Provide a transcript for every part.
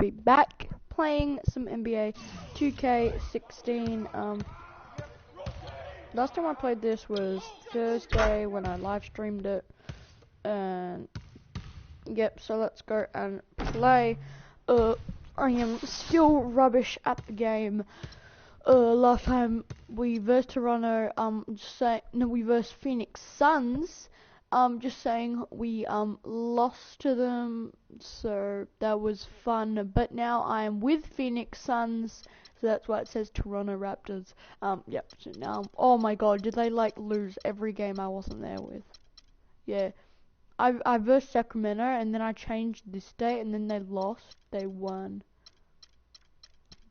be back playing some NBA 2K16. Last time I played this was Thursday when I live streamed it, and yep, so let's go and play. I am still rubbish at the game. Last time we versed Toronto, we versed Phoenix Suns. Just saying we lost to them, so that was fun. But now I am with Phoenix Suns, so that's why it says Toronto Raptors. Yep. So now, oh my God, did they like lose every game I wasn't there with? Yeah, I versed Sacramento, and then I changed this date, and then they lost. They won.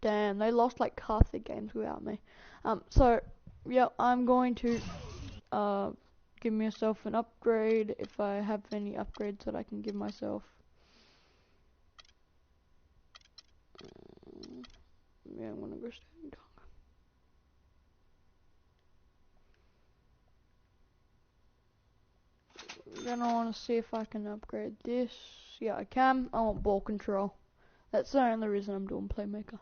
Damn, they lost like half the games without me. So yeah, I'm going to give myself an upgrade if I have any upgrades that I can give myself. Yeah, I'm gonna go standing dunk. Then I want to see if I can upgrade this. Yeah, I can. I want ball control. That's the only reason I'm doing playmaker.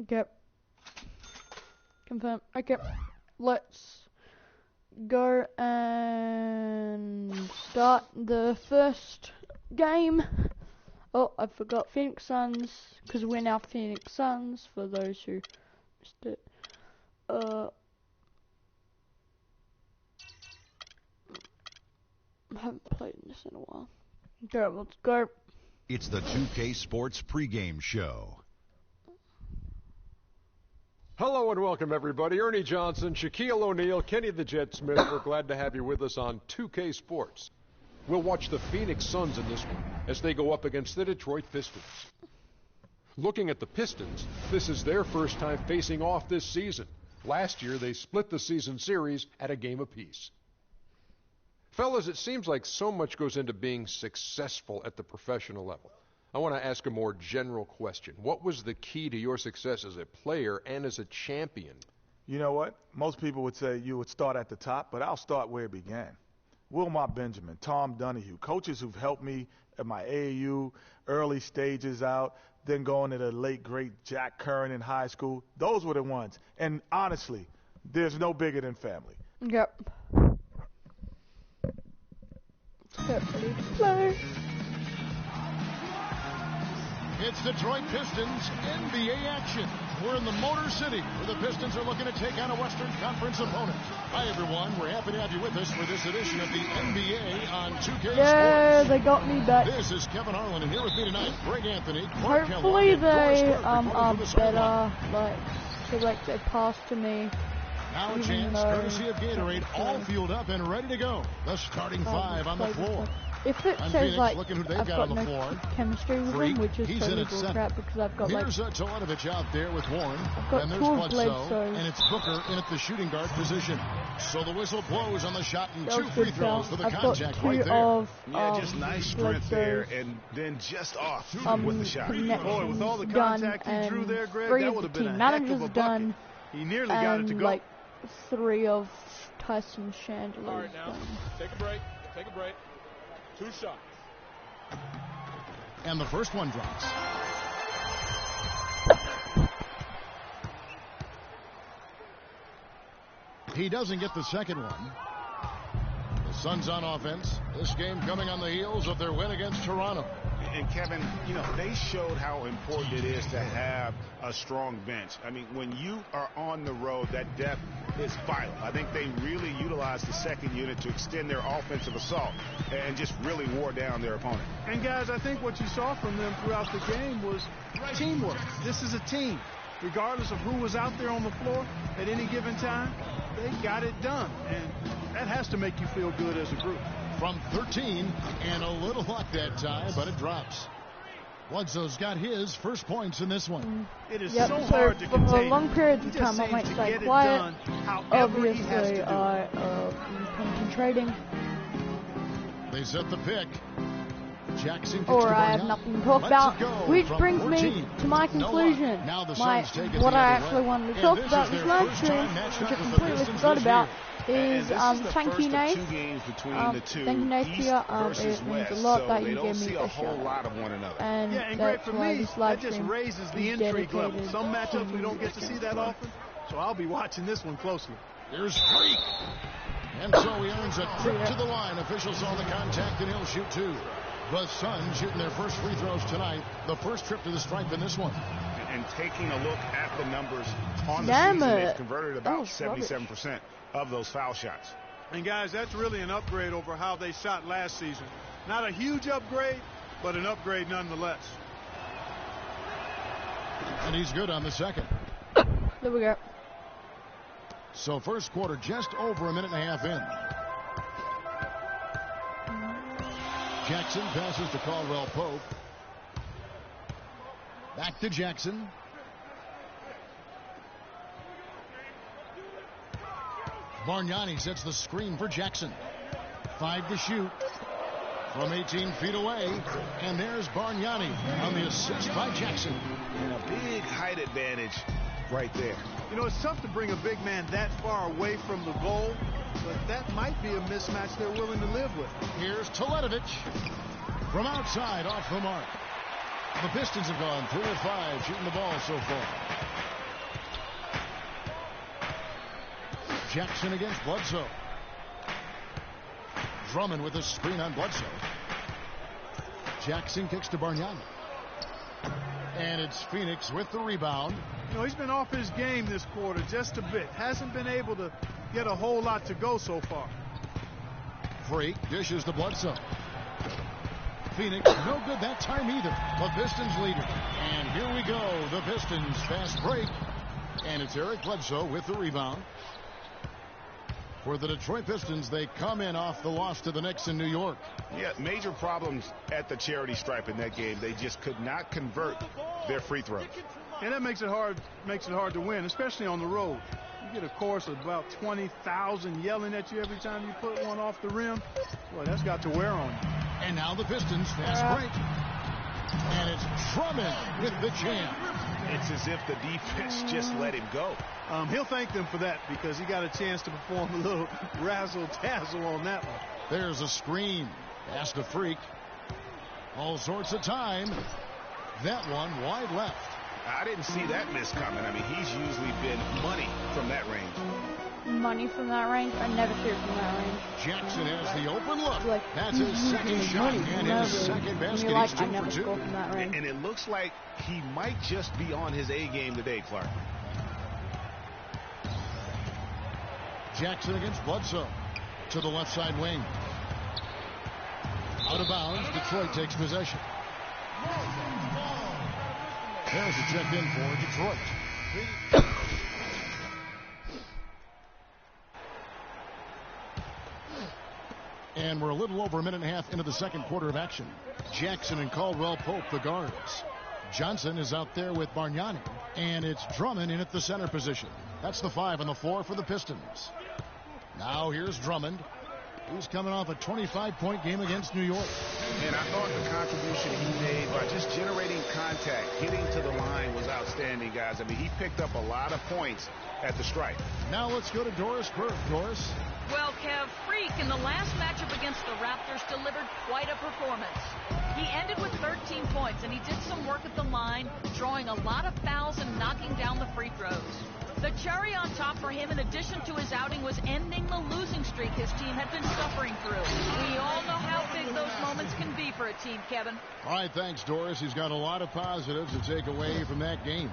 Okay. Confirm. Okay. Let's go and start the first game. Oh, I forgot Phoenix Suns, because we're now Phoenix Suns, for those who missed it. I haven't played this in a while. Okay, let's go. It's the 2K Sports pregame show. Hello and welcome, everybody. Ernie Johnson, Shaquille O'Neal, Kenny the Jet Smith. We're glad to have you with us on 2K Sports. We'll watch the Phoenix Suns in this one as they go up against the Detroit Pistons. Looking at the Pistons, this is their first time facing off this season. Last year, they split the season series at a game apiece. Fellas, it seems like so much goes into being successful at the professional level. I want to ask a more general question. What was the key to your success as a player and as a champion? You know what? Most people would say you would start at the top, but I'll start where it began. Wilmot Benjamin, Tom Donahue, coaches who've helped me at my AAU, early stages out, then going to the late, great Jack Curran in high school. Those were the ones. And honestly, there's no bigger than family. Yep. Get ready to play. It's Detroit Pistons NBA action. We're in the Motor City, where the Pistons are looking to take on a Western Conference opponent. Hi, everyone. We're happy to have you with us for this edition of the NBA on 2K Yeah, Sports. they got me back. This is Kevin Harlan, and here with me tonight, Greg Anthony, Hopefully they are better, like they pass to me. Now a chance, courtesy of Gatorade, all fueled up and ready to go. The starting five on the floor. If it And says Phoenix, like looking who they've I've got got on the no floor. chemistry with Freak, them, which is he's totally in at center. bullcrap because I've got Here's Tolonovich out there with Warren. got And there's two Bledsoe, and it's Booker in at the shooting guard position. So the whistle blows on the shot, and two free throws for the contact right there. Yeah, just nice sprint there, and then just off with the shot. Boy, with all the contact he drew there, Greg, that would have been a heck of a bucket. He nearly got it to go. Like 3 of Tyson Chandler's All right, now, done. take a break. Take a break. 2 shots. And the first one drops. He doesn't get the second one. The Suns on offense. This game coming on the heels of their win against Toronto. And Kevin, you know, they showed how important it is to have a strong bench. I mean, when you are on the road, that depth is vital. I think they really utilized the second unit to extend their offensive assault and just really wore down their opponent. And guys, I think what you saw from them throughout the game was teamwork. This is a team. Regardless of who was out there on the floor at any given time, they got it done. And that has to make you feel good as a group. From 13, and a little luck that time, but it drops. Bledsoe's got his first points in this one. It is Yep, so hard to for contain. long periods of He just time I seems might to stay get it quiet. done however he has to Obviously, do it. I'm concentrating, They set the pick. Jackson gets or to I have Barnett. nothing to talk Lets about, it go which from brings 14. me to my No conclusion. luck. Now the Suns take it What the I other actually way. wanted to And talk this about is this their live first stream, time matched which I up with the completely Pistons forgot this about, year. is thank you, Nath. Thank you, Nath, to you. It means a lot that you gave me a whole lot of one another. And yeah, and that's great for why me. this live That just stream raises the is intrigue level. dedicated Some matchups we don't get to to see that often, so I'll be watching this one closely. Here's Freak. And so he earns a trip to the line. Officials on the contact, and he'll shoot 2. The Suns shooting their first free throws tonight. The first trip to the stripe in this one. And taking a look at the numbers on the Damn season, it. they've converted about That was 77% of those foul shots. And guys, that's really an upgrade over how they shot last season. Not a huge upgrade, but an upgrade nonetheless. And he's good on the second. There we go. So first quarter just over a minute and a half in. Jackson passes to Caldwell Pope. Back to Jackson. Bargnani sets the screen for Jackson. 5 to shoot from 18 feet away. And there's Bargnani on the assist by Jackson. And a big height advantage right there. You know, it's tough to bring a big man that far away from the goal, but that might be a mismatch they're willing to live with. Here's Teletovic from outside off the mark. The Pistons have gone 3 of 5 shooting the ball so far. Jackson against Bledsoe. Drummond with a screen on Bledsoe. Jackson kicks to Bargnani. And it's Phoenix with the rebound. You know, he's been off his game this quarter just a bit. Hasn't been able to get a whole lot to go so far. Freak dishes to Bledsoe. Phoenix no good that time either. The Pistons lead it. And here we go. The Pistons fast break. And it's Eric Bledsoe with the rebound. For the Detroit Pistons, they come in off the loss to the Knicks in New York. Yeah, major problems at the charity stripe in that game. They just could not convert their free throws. And that makes it hard to win, especially on the road. You get a chorus of about 20,000 yelling at you every time you put one off the rim. Boy, that's got to wear on you. And now the Pistons fast break. And it's Drummond with the jam. It's as if the defense just let him go. He'll thank them for that because he got a chance to perform a little razzle-dazzle on that one. There's a screen. Pass to Freak. All sorts of time. That one wide left. I didn't see that miss coming. I mean, he's usually been money from that range. Money from that range? I never see it from that range. Jackson has the open look. Like, that's his second shot and his second basket. Like, He's I 2 never for 2. score from that range. And it looks like he might just be on his A game today, Clark. Jackson against Bledsoe to the left side wing. Out of bounds. Detroit takes possession. There's a check in for Detroit. And we're a little over a minute and a half into the second quarter of action. Jackson and Caldwell Pope, the guards. Johnson is out there with Bargnani. And it's Drummond in at the center position. That's the 5 and the 4 for the Pistons. Now here's Drummond. He's coming off a 25-point game against New York. And I thought the contribution he made by just generating contact, getting to the line was outstanding, guys. I mean, he picked up a lot of points at the stripe. Now let's go to Doris Burke. Doris. Well, Kev, Freak in the last matchup against the Raptors delivered quite a performance. He ended with 13 points, and he did some work at the line, drawing a lot of fouls and knocking down the free throws. The cherry on top for him, in addition to his outing, was ending the losing streak his team had been suffering through. We all know how big those moments can be for a team, Kevin. All right, thanks, Doris. He's got a lot of positives to take away from that game.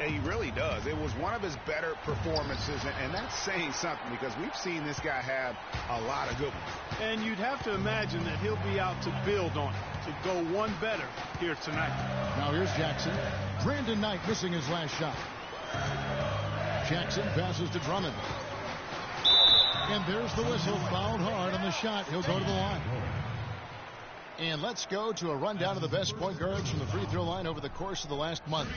He really does. It was one of his better performances, and that's saying something because we've seen this guy have a lot of good ones. And you'd have to imagine that he'll be out to build on it, to go one better here tonight. Now here's Jackson. Brandon Knight missing his last shot. Jackson passes to Drummond. And there's the whistle. Fouled hard on the shot. He'll go to the line. And let's go to a rundown of the best point guards from the free throw line over the course of the last month.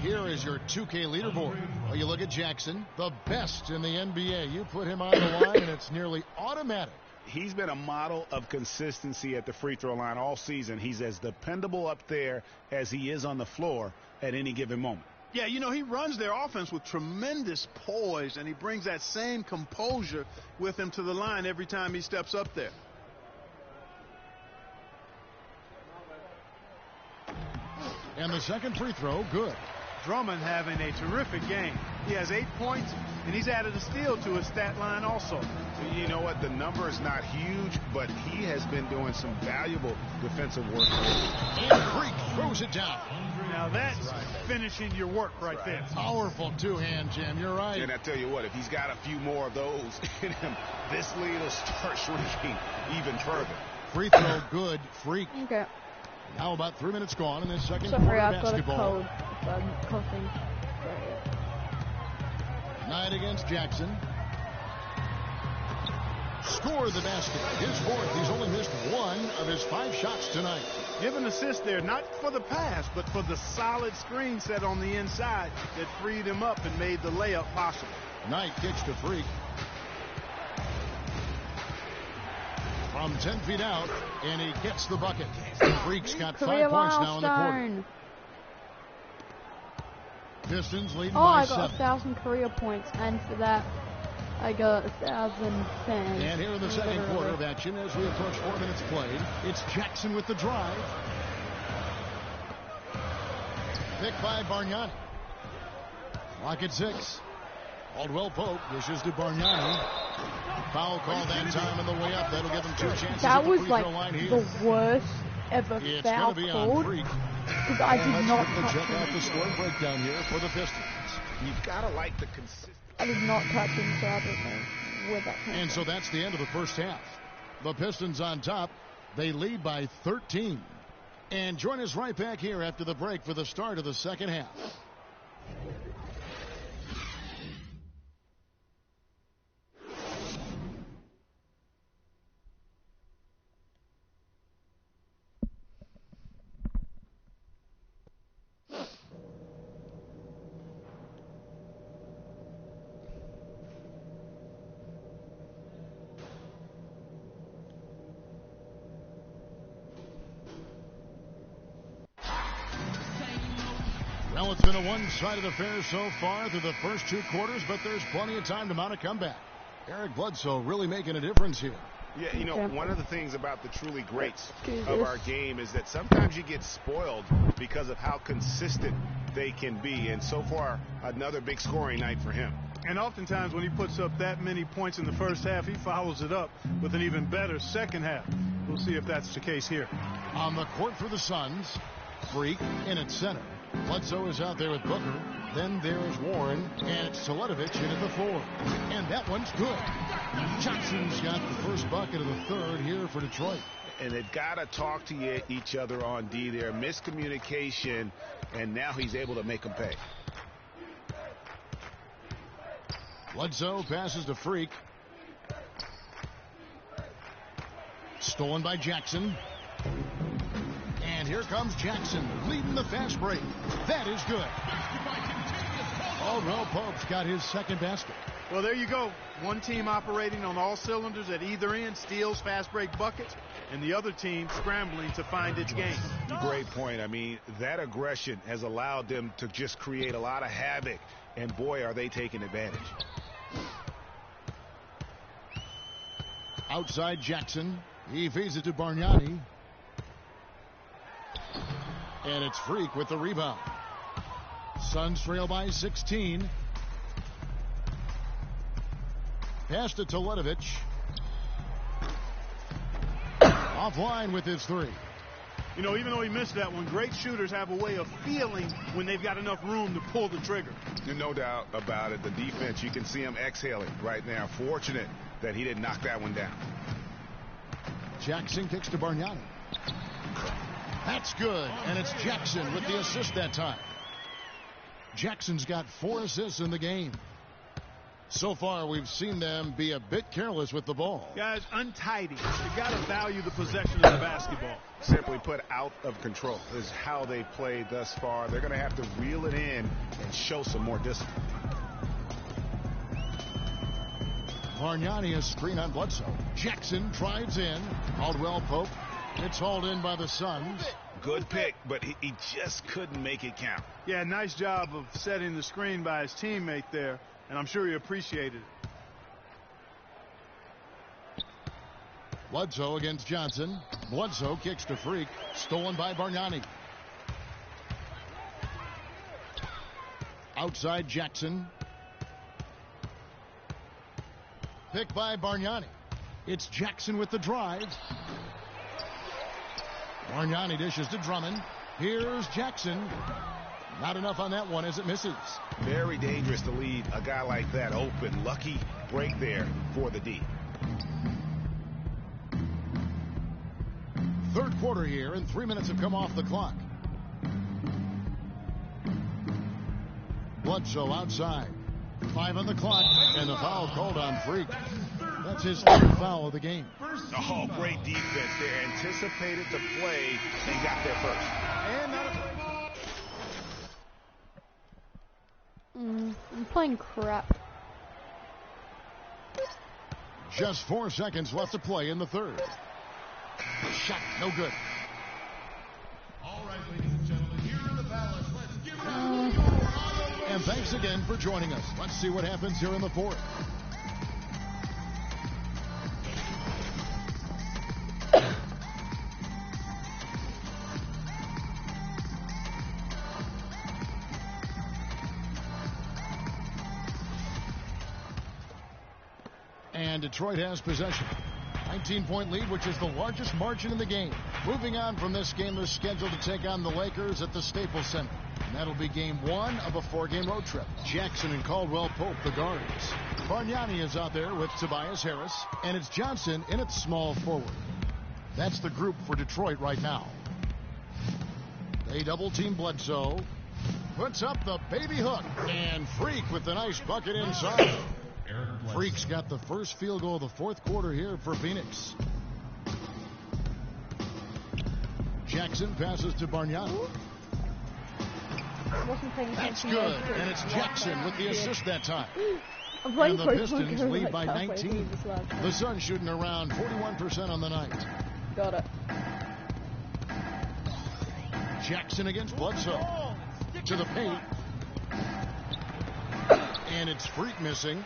Here is your 2K leaderboard. Well, you look at Jackson, the best in the NBA. You put him on the line, and it's nearly automatic. He's been a model of consistency at the free throw line all season. He's as dependable up there as he is on the floor at any given moment. Yeah, you know, he runs their offense with tremendous poise, and he brings that same composure with him to the line every time he steps up there. And the second free throw, good. Drummond having a terrific game. He has 8 points, and he's added a steal to his stat line also. You know what? The number is not huge, but he has been doing some valuable defensive work. And Freak throws it down. Now that's finishing your work right there. Powerful two-hand jam. You're right. And I tell you what, if he's got a few more of those in him, this lead will start shrinking even further. Free throw, good. Freak. Okay. Now about 3 minutes gone in this second Sorry, quarter I've got a basketball. cold. If I'm coughing. Knight against Jackson. Scored the basket. His fourth. He's only missed 1 of his 5 shots tonight. Give an assist there, not for the pass, but for the solid screen set on the inside that freed him up and made the layup possible. Knight kicks to Freak. From 10 feet out, and he gets the bucket. Freak's got 5 Career points now in the quarter. milestone. Pistons leading Oh, by I got 7. 1,000 career points, and for that, I got 1,000 fans. And here in the second Literally. quarter of action, as we approach 4 minutes played, it's Jackson with the drive. Picked by Bargnani. Clock at 6. Caldwell Pope dishes to Bargnani. Foul call that time on the way up. That'll give him 2 chances That at the was free like throw line here. the worst ever It's foul going to be called. on Freak. Because I did Let's not quickly touch check out him. the score breakdown here for the Pistons. You've got to like the consistency. I did not touch him, so I don't know where that came And so that's the end of the first half. The Pistons on top. They lead by 13. And join us right back here after the break for the start of the second half. Well, it's been a one-sided affair so far through the first 2 quarters, but there's plenty of time to mount a comeback. Eric Bledsoe really making a difference here. Yeah, you know, one of the things about the truly greats Jesus. of our game is that sometimes you get spoiled because of how consistent they can be. And so far, another big scoring night for him. And oftentimes when he puts up that many points in the first half, he follows it up with an even better second half. We'll see if that's the case here. On the court for the Suns, Freak in at center. Bledsoe is out there with Booker. Then there's Warren, and it's Teletovic in at the 4. And that one's good. Johnson's got the first bucket of the third here for Detroit. And they've got to talk to each other on D there. Miscommunication, and now he's able to make them pay. Bledsoe passes to Freak. Stolen by Jackson. And here comes Jackson leading the fast break. That is good. Caldwell Pope's got his second basket. Well, there you go. One team operating on all cylinders at either end, steals, fast break buckets, and the other team scrambling to find its game. Great point. I mean, that aggression has allowed them to just create a lot of havoc, and boy, are they taking advantage. Outside Jackson. He feeds it to Bargnani. And it's Freak with the rebound. Suns trail by 16. Pass to Teletovic. Offline with his 3. You know, even though he missed that one, great shooters have a way of feeling when they've got enough room to pull the trigger. No doubt about it. The defense, you can see him exhaling right now. Fortunate that he didn't knock that one down. Jackson kicks to Bargnani. That's good, and it's Jackson with the assist that time. Jackson's got 4 assists in the game. So far, we've seen them be a bit careless with the ball. Guys, untidy. You got to value the possession of the basketball. Simply put, out of control is how they played thus far. They're going to have to reel it in and show some more discipline. Bargnani a screen on Bledsoe. Jackson drives in. Caldwell Pope. It's hauled in by the Suns. Good pick, but he just couldn't make it count. Yeah, nice job of setting the screen by his teammate there, and I'm sure he appreciated it. Bledsoe against Johnson. Bledsoe kicks to Freak. Stolen by Bargnani. Outside Jackson. Picked by Bargnani. It's Jackson with the drive. Bargnani dishes to Drummond. Here's Jackson. Not enough on that one as it misses. Very dangerous to leave a guy like that open. Lucky break there for the D. Third quarter here, and 3 minutes have come off the clock. Bledsoe outside. 5 on the clock, and the foul called on Freak. That's his third foul of the game. Oh, great defense there. Anticipated the play and got there first. And not a I'm playing crap. Just 4 seconds left to play in the third. Shot no good. All right, ladies and gentlemen, here are the ballots. Let's give it up. And thanks again for joining us. Let's see what happens here in the fourth. And Detroit has possession. 19-point lead, which is the largest margin in the game. Moving on from this game, they're scheduled to take on the Lakers at the Staples Center. And that'll be game 1 of a 4-game road trip. Jackson and Caldwell Pope, the guards. Bargnani is out there with Tobias Harris. And it's Johnson in at small forward. That's the group for Detroit right now. They double-team Bledsoe. Puts up the baby hook. And Freak with the nice bucket inside. Freak's got the first field goal of the fourth quarter here for Phoenix. Jackson passes to Bargnani. That's good, and it's Jackson with the assist that time. And the Pistons lead by 19. The Suns shooting around 41% on the night. Got it. Jackson against Bledsoe. To the paint. And it's Freak missing.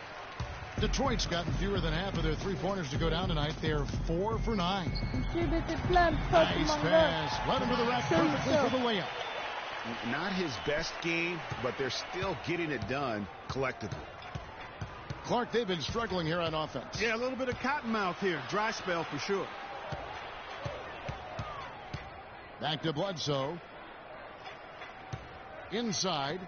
Detroit's gotten fewer than half of their three-pointers to go down tonight. They're 4 for 9. Nice pass. Led him to the rack perfectly for the layup. Not his best game, but they're still getting it done collectively. Clark, they've been struggling here on offense. Yeah, a little bit of cottonmouth here. Dry spell for sure. Back to Bledsoe. Inside.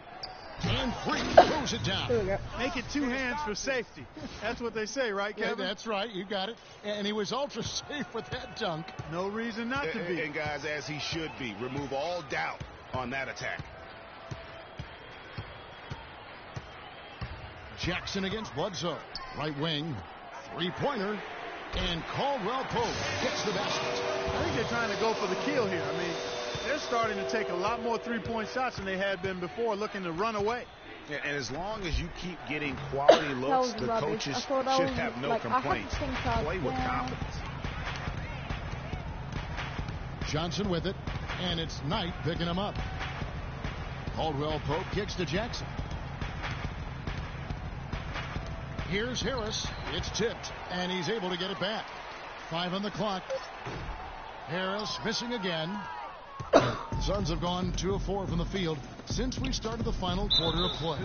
And Freak throws it down. Make it 2 hands for safety. That's what they say, right, Kevin? Yeah, that's right. You got it. And he was ultra safe with that dunk. No reason not to be. And guys, as he should be. Remove all doubt on that attack. Jackson against Bledsoe. Right wing. Three-pointer. And Caldwell Pope hits the basket. I think they're trying to go for the kill here. I mean, they're starting to take a lot more three-point shots than they had been before, looking to run away. Yeah, and as long as you keep getting quality looks, the coaches should have no complaints. Play with confidence. Johnson with it, and it's Knight picking him up. Caldwell Pope kicks to Jackson. Here's Harris. It's tipped, and he's able to get it back. 5 on the clock. Harris missing again. Suns have gone 2 of 4 from the field since we started the final quarter of play.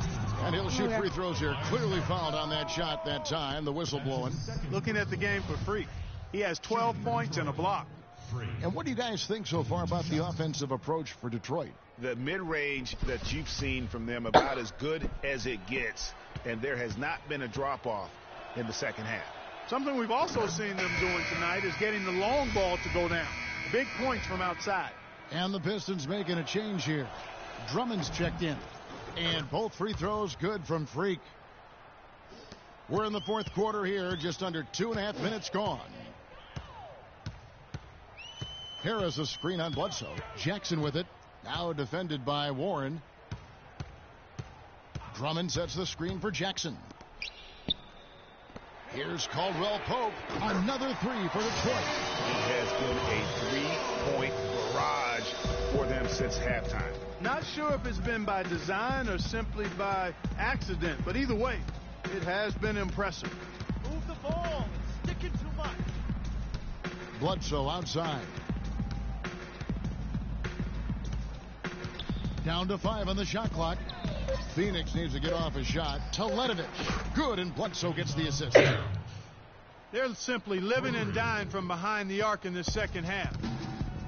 And he'll shoot free throws here. Clearly fouled on that shot that time. The whistle blowing. Looking at the game for Freak. He has 12 points and a block. And what do you guys think so far about the offensive approach for Detroit? The mid-range that you've seen from them about as good as it gets. And there has not been a drop-off in the second half. Something we've also seen them doing tonight is getting the long ball to go down. Big points from outside. And the Pistons making a change here. Drummond's checked in. And both free throws good from Freak. We're in the fourth quarter here. Just under 2.5 minutes gone. Harris a screen on Bledsoe. Jackson with it. Now defended by Warren. Drummond sets the screen for Jackson. Here's Caldwell Pope. Another 3 for Detroit. It has been a 3-point barrage for them since halftime. Not sure if it's been by design or simply by accident, but either way, it has been impressive. Move the ball. It's sticking too much. Bledsoe outside. Down to 5 on the shot clock. Phoenix needs to get off a shot. Teletovic. Good, and Bledsoe gets the assist. They're simply living and dying from behind the arc in this second half.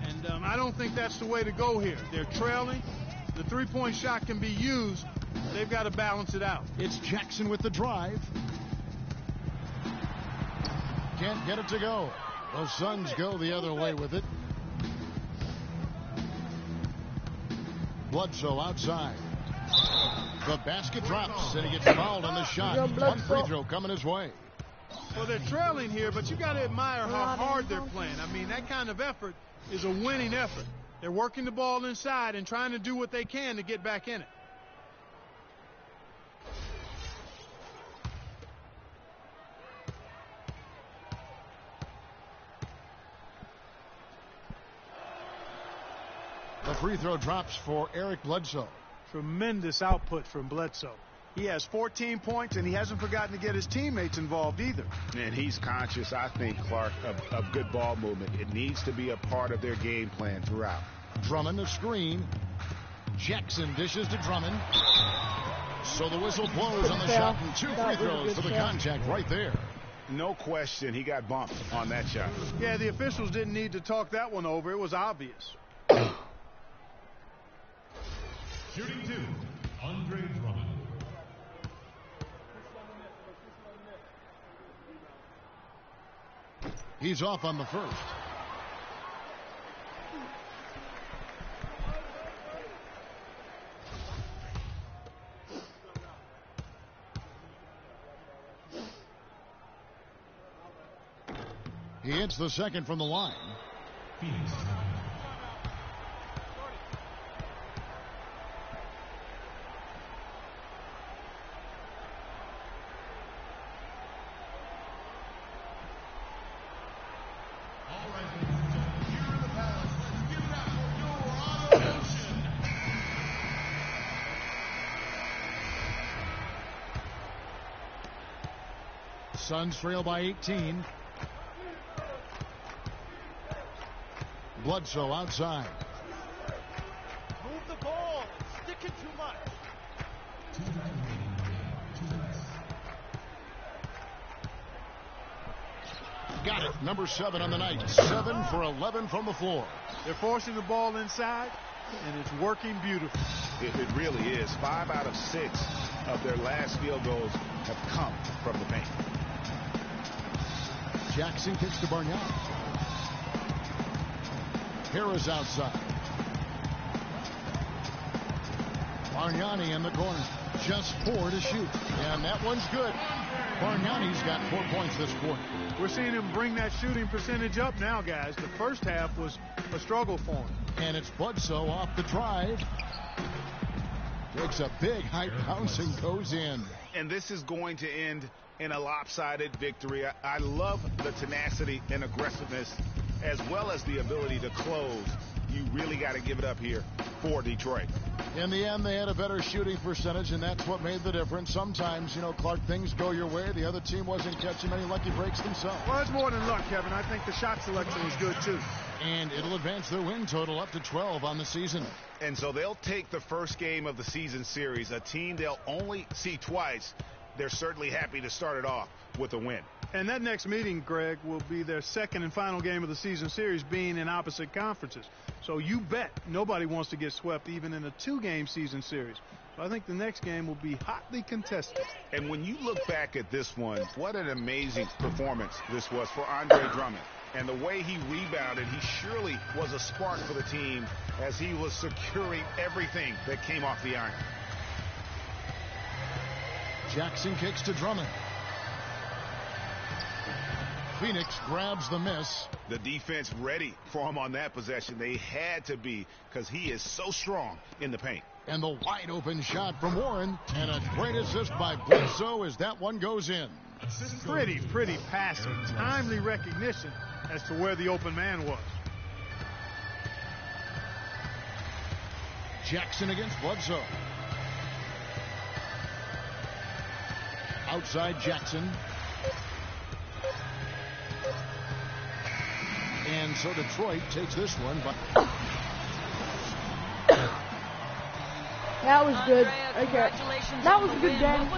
And I don't think that's the way to go here. They're trailing. The three-point shot can be used. They've got to balance it out. It's Jackson with the drive. Can't get it to go. The Suns go the other way with it. Bledsoe outside. The basket drops, and he gets fouled on the shot. One free throw coming his way. Well, they're trailing here, but you got to admire how hard they're playing. I mean, that kind of effort is a winning effort. They're working the ball inside and trying to do what they can to get back in it. The free throw drops for Eric Bledsoe. Tremendous output from Bledsoe. He has 14 points, and he hasn't forgotten to get his teammates involved either. And he's conscious, I think, Clark, of good ball movement. It needs to be a part of their game plan throughout. Drummond the screen. Jackson dishes to Drummond. So the whistle blows on the shot, and 2 free throws for the contact right there. No question, he got bumped on that shot. Yeah, the officials didn't need to talk that one over. It was obvious. Shooting 2, Andre Drummond. He's off on the first. He hits the second from the line. Phoenix. Suns trail by 18. Bledsoe outside. Move the ball. It's sticking too much. Got it. Number 7 on the night. 7 for 11 from the floor. They're forcing the ball inside, and it's working beautifully. It really is. 5 out of 6 of their last field goals have come from the paint. Jackson kicks to Bargnani. Harris outside. Bargnani in the corner. Just 4 to shoot. And that one's good. Bargnani's got 4 points this quarter. We're seeing him bring that shooting percentage up now, guys. The first half was a struggle for him. And it's Bledsoe off the drive. Takes a big high bounce and goes in. And this is going to end in a lopsided victory. I love the tenacity and aggressiveness as well as the ability to close. You really got to give it up here for Detroit. In the end, they had a better shooting percentage, and that's what made the difference. Sometimes, Clark, things go your way. The other team wasn't catching many lucky breaks themselves. Well, it's more than luck, Kevin. I think the shot selection was good, too. And it'll advance their win total up to 12 on the season. And so they'll take the first game of the season series, a team they'll only see twice. They're certainly happy to start it off with a win. And that next meeting, Greg, will be their second and final game of the season series, being in opposite conferences. So you bet nobody wants to get swept even in a 2-game season series. So I think the next game will be hotly contested. And when you look back at this one, what an amazing performance this was for Andre Drummond. And the way he rebounded, he surely was a spark for the team as he was securing everything that came off the iron. Jackson kicks to Drummond. Phoenix grabs the miss. The defense ready for him on that possession. They had to be, because he is so strong in the paint. And the wide open shot from Warren. And a great assist by Bledsoe as that one goes in. Pretty passing. Timely recognition as to where the open man was. Jackson against Bledsoe. Outside Jackson. And so Detroit takes this one. But that was good. Okay. That was a good game.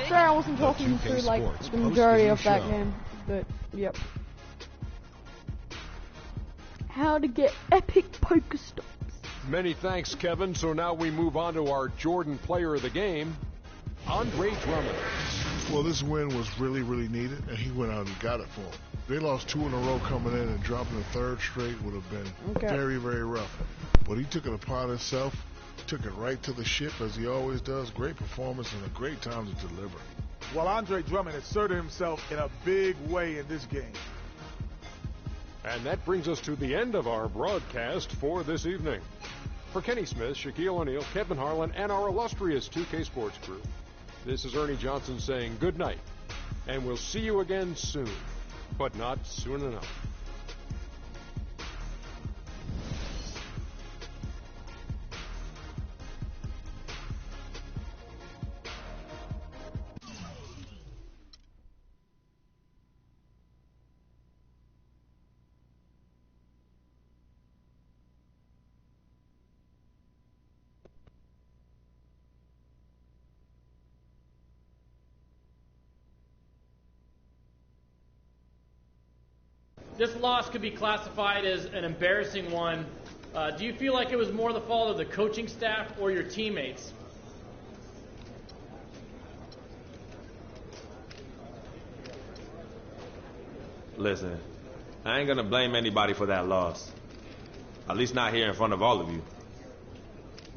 Sorry I wasn't talking through like the majority of that game. But, yep. How to get epic poker stops. Many thanks, Kevin. So now we move on to our Jordan player of the game, Andre Drummond. Well, this win was really, really needed, and he went out and got it for him. They lost 2 in a row coming in, and dropping the 3rd straight would have been very, very rough. But he took it upon himself, took it right to the ship, as he always does. Great performance and a great time to deliver. Well, Andre Drummond asserted himself in a big way in this game. And that brings us to the end of our broadcast for this evening. For Kenny Smith, Shaquille O'Neal, Kevin Harlan, and our illustrious 2K Sports crew, this is Ernie Johnson saying good night, and we'll see you again soon, but not soon enough. This loss could be classified as an embarrassing one. Do you feel like it was more the fault of the coaching staff or your teammates? Listen, I ain't gonna blame anybody for that loss. At least not here in front of all of you.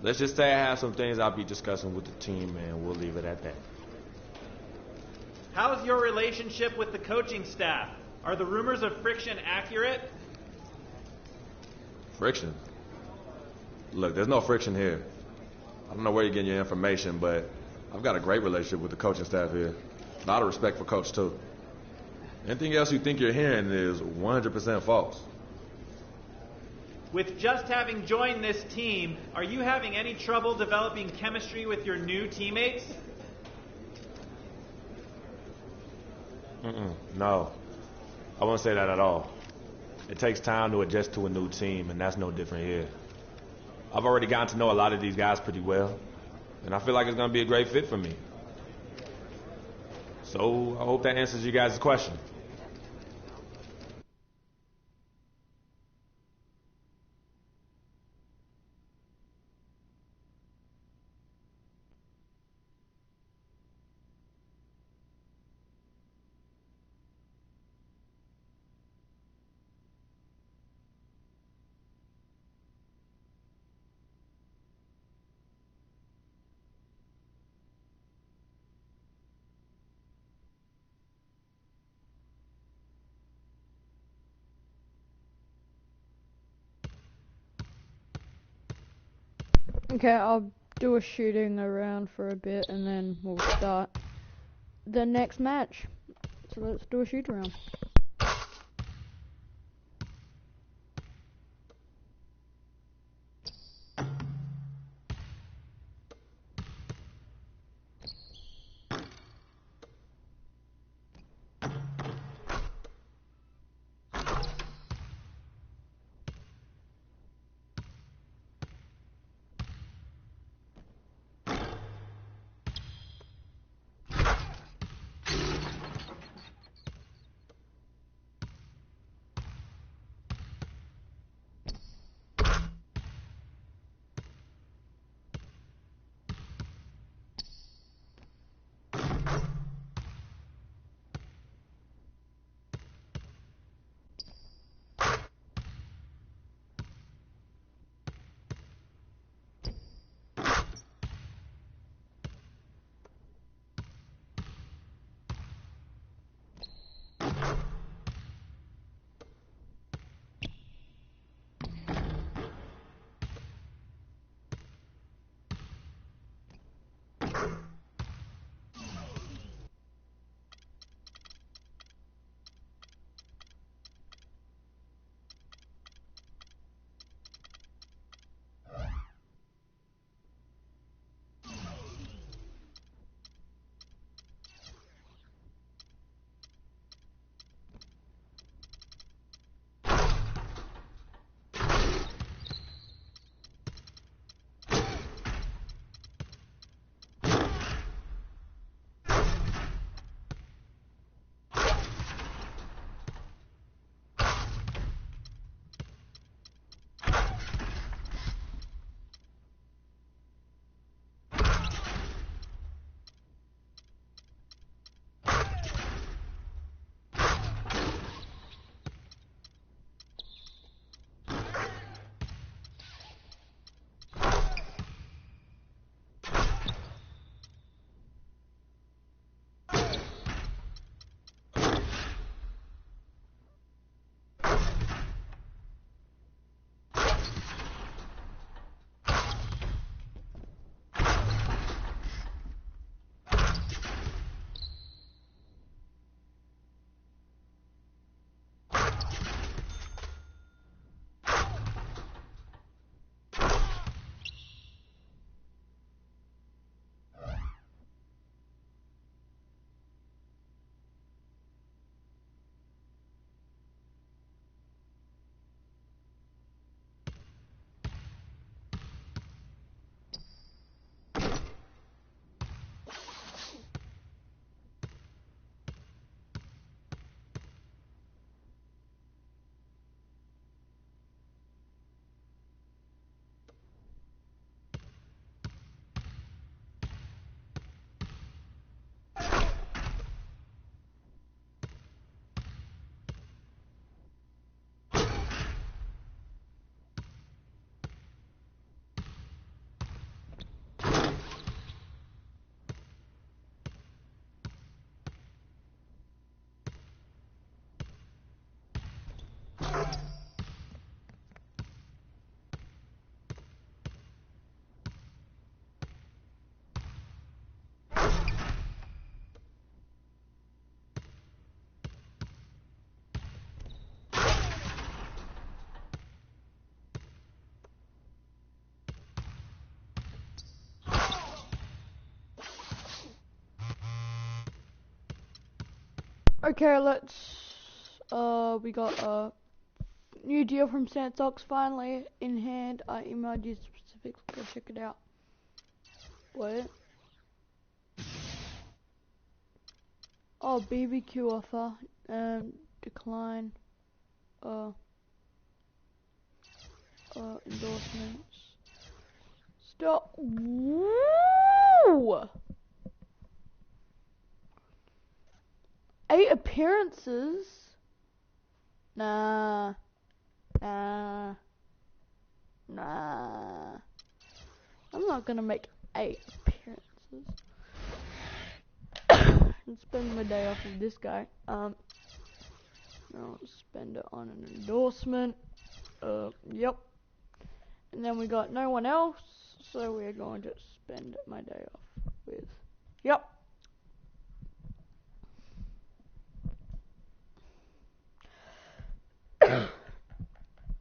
Let's just say I have some things I'll be discussing with the team, and we'll leave it at that. How's your relationship with the coaching staff? Are the rumors of friction accurate? Friction? Look, there's no friction here. I don't know where you're getting your information, but I've got a great relationship with the coaching staff here. A lot of respect for Coach, too. Anything else you think you're hearing is 100% false. With just having joined this team, are you having any trouble developing chemistry with your new teammates? No. I won't say that at all. It takes time to adjust to a new team, and that's no different here. I've already gotten to know a lot of these guys pretty well, and I feel like it's going to be a great fit for me. So I hope that answers you guys' question. Okay, I'll do a shooting around for a bit and then we'll start the next match. So let's do a shoot around. Okay, let's. We got a new deal from Sandsox finally in hand. I emailed you specifics. Go check it out. What? Oh, BBQ offer. Decline. Endorsements. Stop. Woo! 8 appearances? Nah. I'm not gonna make 8 appearances. And spend my day off with this guy. I'll spend it on an endorsement. Yep. And then we got no one else, so we're going to spend my day off with. Yep.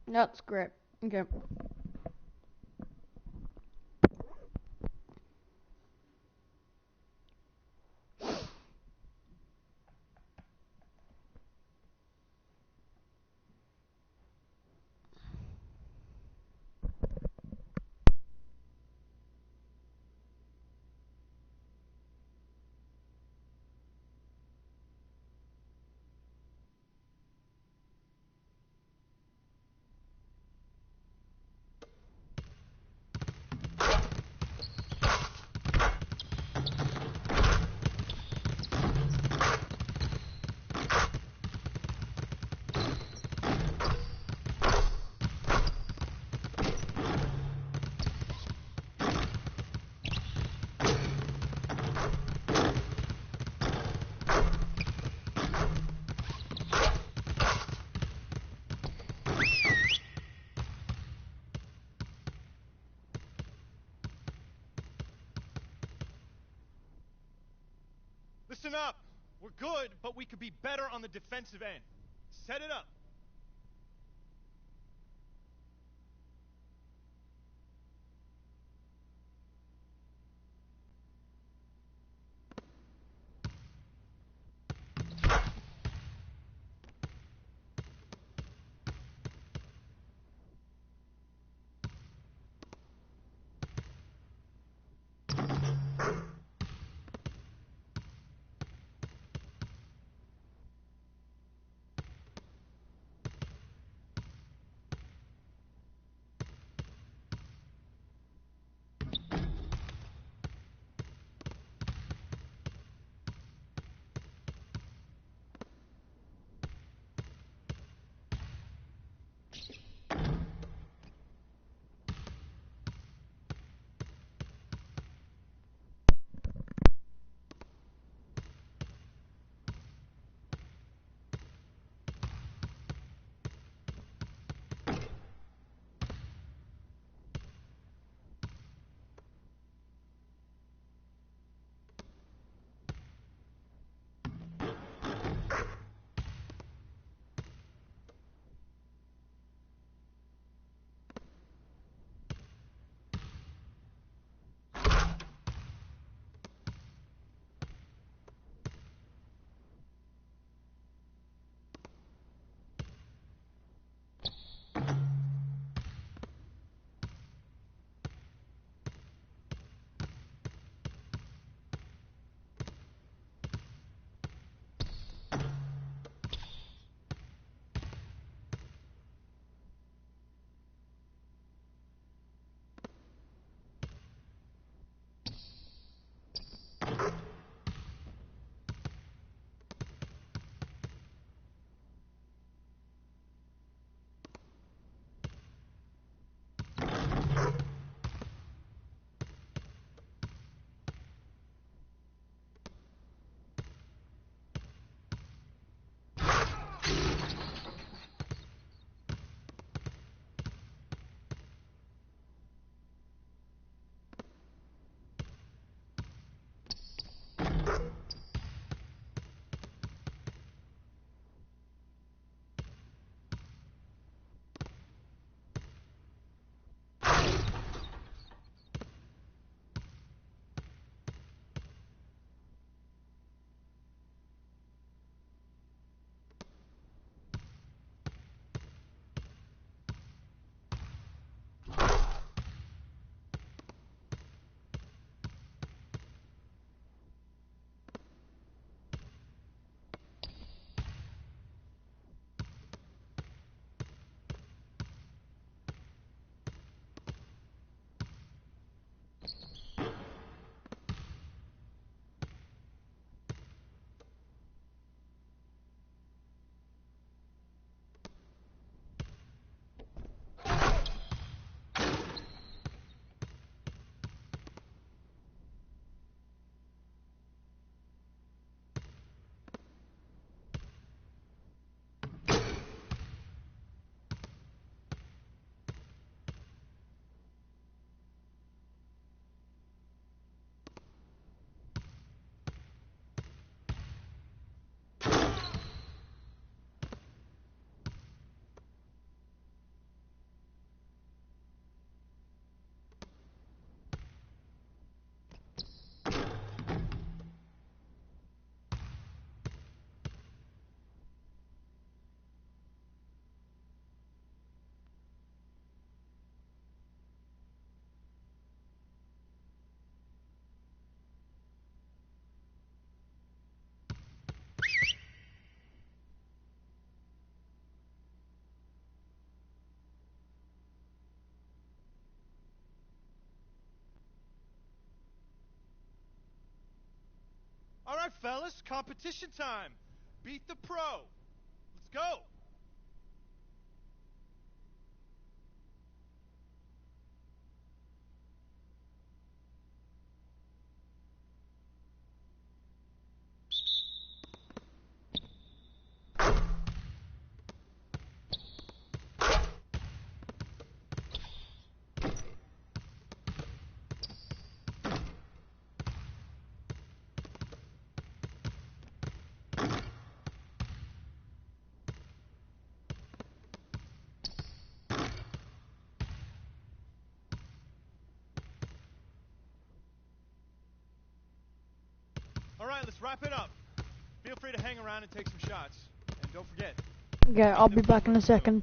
That's great. Okay. Listen up. We're good, but we could be better on the defensive end. Set it up. right, fellas, competition time. Beat the pro. Let's go. All right, let's wrap it up. Feel free to hang around and take some shots. And don't forget. Okay, I'll be back in a second.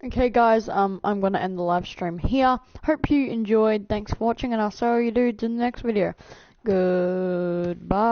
Okay guys, I'm gonna end the live stream here. Hope you enjoyed. Thanks for watching, and I'll see you dudes in the next video. Goodbye.